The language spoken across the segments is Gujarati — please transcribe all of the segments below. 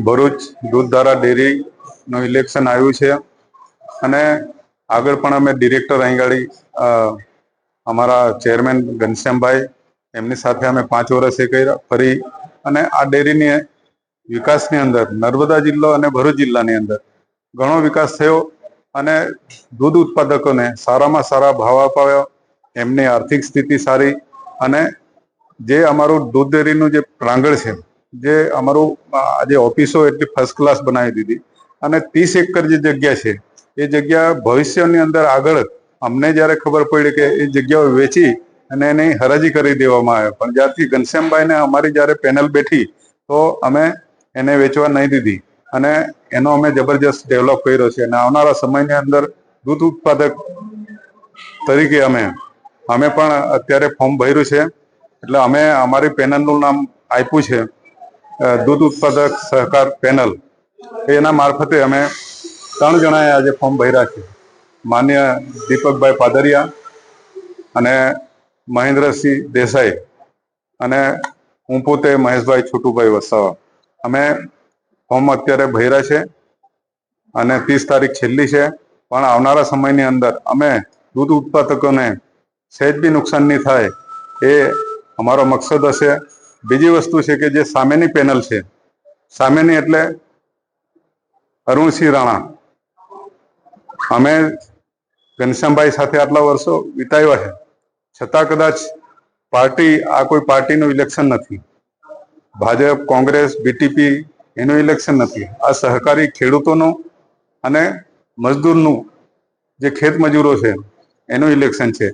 ભરૂચ દૂધધારા ડેરીનું ઇલેક્શન આવ્યું છે અને આગળ પણ અમે ડિરેક્ટર અહીં ગાડી અમારા ચેરમેન ઘનશ્યામભાઈ એમની સાથે અમે 5 વર્ષ એ કર્યા ફરી અને આ ડેરીની વિકાસની અંદર નર્મદા જિલ્લો અને ભરૂચ જિલ્લાની અંદર ઘણો વિકાસ થયો અને દૂધ ઉત્પાદકોને સારામાં સારા ભાવ અપાવ્યો, એમની આર્થિક સ્થિતિ સારી અને જે અમારું દૂધ ડેરીનું જે પ્રાંગણ છે, જે અમારું આજે ઓફિસો એટલી ફર્સ્ટ ક્લાસ બનાવી દીધી અને 30 એકર જે જગ્યા છે એ જગ્યા ભવિષ્યની અંદર આગળ અમને જ્યારે ખબર પડી કે એ જગ્યાઓ વેચી અને એની હરાજી કરી દેવામાં આવે, પણ જ્યારથી ઘનશ્યામભાઈને અમારી જ્યારે પેનલ બેઠી તો અમે એને વેચવા નહીં દીધી અને એનો અમે જબરજસ્ત ડેવલપ કર્યો છે અને આવનારા સમયની અંદર દૂધ ઉત્પાદક તરીકે અમે પણ અત્યારે ફોર્મ ભર્યું છે એટલે અમે અમારી પેનલનું નામ આપ્યું છે દૂધ ઉત્પાદક સહકાર પેનલ. એના મારફતે અમે 3 જણાએ આજે ફોર્મ ભર્યા છે, માન્ય દીપકભાઈ પાદરિયા અને મહેન્દ્રસિંહ દેસાઈ અને હું પોતે મહેશભાઈ છોટુભાઈ વસાવા. અમે ફોર્મ અત્યારે ભર્યા છે અને 30 તારીખ છેલ્લી છે, પણ આવનારા સમયની અંદર અમે દૂધ ઉત્પાદકોને સહેજ બી નુકસાન નહીં થાય એ અમારો મકસદ હશે. બીજી વસ્તુ છે કે જે સામેની પેનલ છે, સામેની એટલે અરુણસિંહ રાણા, અમે ઘનશ્યામભાઈ સાથે આટલા વર્ષો વિતાવ્યા છે છતાં કદાચ પાર્ટી આ કોઈ પાર્ટીનું ઇલેક્શન નથી, ભાજપ કોંગ્રેસ બીટીપી એનું ઇલેક્શન નથી, આ સહકારી ખેડૂતોનું અને મજદૂરનું જે ખેત મજૂરો છે એનું ઇલેક્શન છે.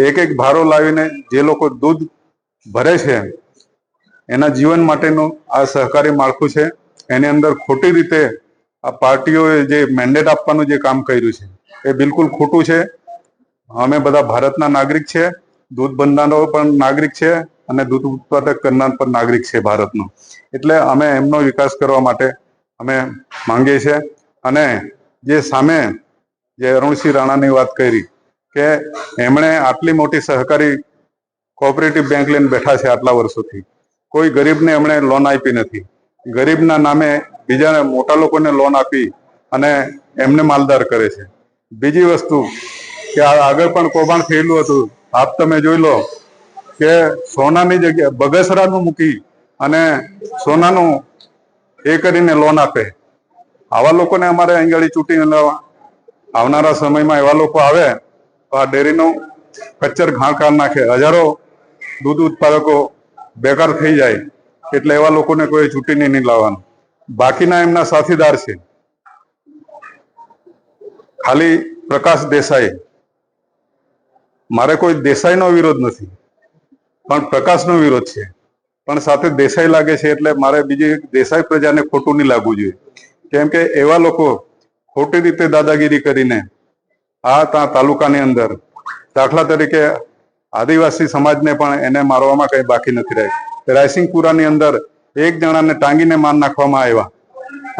એક એક ભારો લાવીને જે લોકો દૂધ ભરે છે એના જીવન માટેનું આ સહકારી માળખું છે. એની અંદર ખોટી રીતે આ પાર્ટીઓએ જે મેન્ડેટ આપવાનું જે કામ કર્યું છે એ બિલકુલ ખોટું છે. અમે બધા ભારતના નાગરિક છે, દૂધ બંધાનો પણ નાગરિક છે અને દૂધ ઉત્પાદક કરનાર પણ નાગરિક છે ભારતનો, એટલે અમે એમનો વિકાસ કરવા માટે અમે માંગીએ છીએ. અને જે સામે જે અરુણસિંહ રાણાની વાત કરી કે એમણે આટલી મોટી સહકારી કોઓપરેટિવ બેંક લઈને બેઠા છે આટલા વર્ષોથી, કોઈ ગરીબને એમણે લોન આપી નથી, ગરીબના નામે બીજા મોટા લોકોને લોન આપી અને એમને માલદાર કરે છે. બીજી વસ્તુ કે આગળ પણ કૌભાંડ થયેલું હતું, આપ તમે જોઈ લો કે સોનાની જગ્યાએ બગસરાનું મૂકી અને સોનાનું એ કરીને લોન આપે. આવા લોકોને અમારે અહીં ચૂંટીને લેવા. આવનારા સમયમાં એવા લોકો આવે તો આ ડેરીનું કચ્ચર ઘાણ કાઢ નાખે, હજારો દૂધ ઉત્પાદકો બેકાર થઈ જાય, એટલે એવા લોકોને કોઈ ચૂંટીને નહીં લાવવાનું. બાકીના એમના સાથીદાર છે, ખાલી પ્રકાશ દેસાઈ, મારે કોઈ દેસાઈનો વિરોધ નથી પણ પ્રકાશનો વિરોધ છે, પણ સાથે દેસાઈ લાગે છે એટલે મારે બીજી દેસાઈ પ્રજાને ખોટું નહીં લાગવું જોઈએ. કેમ કે એવા લોકો ખોટી રીતે દાદાગીરી કરીને આ તાલુકાની અંદર દાખલા તરીકે આદિવાસી સમાજને પણ એને મારવામાં કઈ બાકી નથી રહી. રાયસિંગપુરાની અંદર 1 જણાને ટાંગીને માર નાખવામાં આવ્યા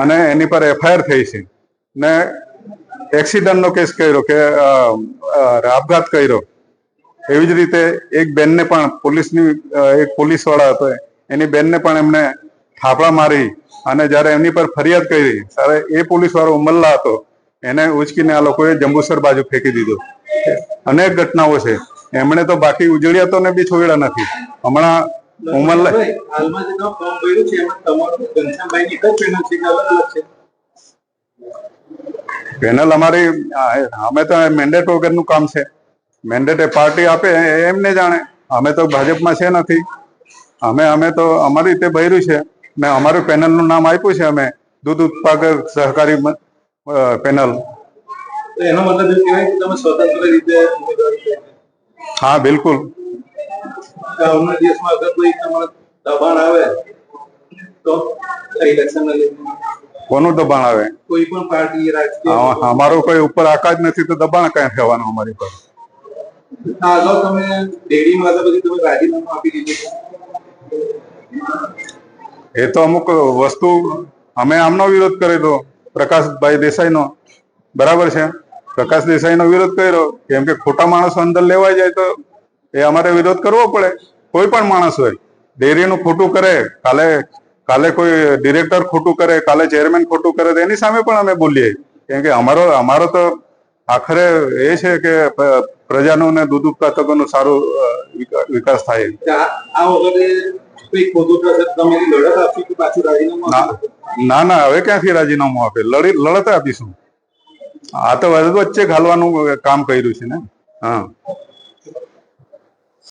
અને એની પર FIR થઈ છે ને એક્સિડન્ટનો કેસ કર્યો કે આપઘાત કર્યો. એવી જ રીતે એક બેનને પણ એક પોલીસ વાળા હતો એની બેનને પણ એમને થાપડા મારી અને જયારે એમની પર ફરિયાદ કરી ત્યારે એ પોલીસ વાળો ઉમલ્લા હતો, એને ઉચકીને આ લોકોએ જંબુસર બાજુ ફેંકી દીધો. અનેક ઘટનાઓ છે, એમણે તો બાકી ઉજળિયાતોને બી છોડ્યા નથી. હમણાં ઉમલ્લા પેનલ અમારી, અમે તો મેન્ડેટ વગરનું કામ છે, મેન્ડેટ એ પાર્ટી આપે એમને જાણે, અમે તો ભાજપમાં છે નથી, અમે તો અમારી રીતે ભર્યું છે ને અમારું પેનલનું નામ આપ્યું છે અમે દૂધ ઉત્પાદક સહકારી પેનલ. એનો મતલબ એ કહેવાય કે તમે સ્વતંત્ર રીતે ઉમેદવારી. હા બિલકુલ. આવનારા દિવસમાં અગર કોઈ તમારે દબાણ આવે તો ઇલેક્શન કોનું દબાણ આવે? કોઈ પણ પાર્ટી રાજકીય. અમારો કોઈ ઉપર આકાશ નથી તો દબાણ કઈ થવાનું અમારી પર. અગાઉ તમે ડેરીમાં હતા પછી તમે રાજીનામું આપી દીધું. એ તો અમુક વસ્તુ અમે આમનો વિરોધ કરેલો પ્રકાશભાઈ દેસાઈનો, બરાબર છે. પ્રકાશ દેસાઈનો વિરોધ કર્યો કેમ કે ખોટા માણસો અંદર લેવાઈ જાય તો એ અમારે વિરોધ કરવો પડે. કોઈ પણ માણસ હોય ડેરીનું ખોટું કરે, કાલે કાલે કોઈ ડિરેક્ટર ખોટું કરે, કાલે ચેરમેન ખોટું કરે તો એની સામે પણ અમે બોલીએ. કેમ કે અમારો તો આખરે એ છે કે પ્રજાનું ને દૂધ ઉત્પાદકોનું સારું વિકાસ થાય. આ વખતે કોઈ ખોટું થશે તમે લડત આપશો કે પાછું રાજીનામું આપશો? ના હવે ક્યાંથી રાજીનામું આપે, લડત આપીશું. આ તો વચ્ચે ઘાલવાનું કામ કર્યું છે ને. હા.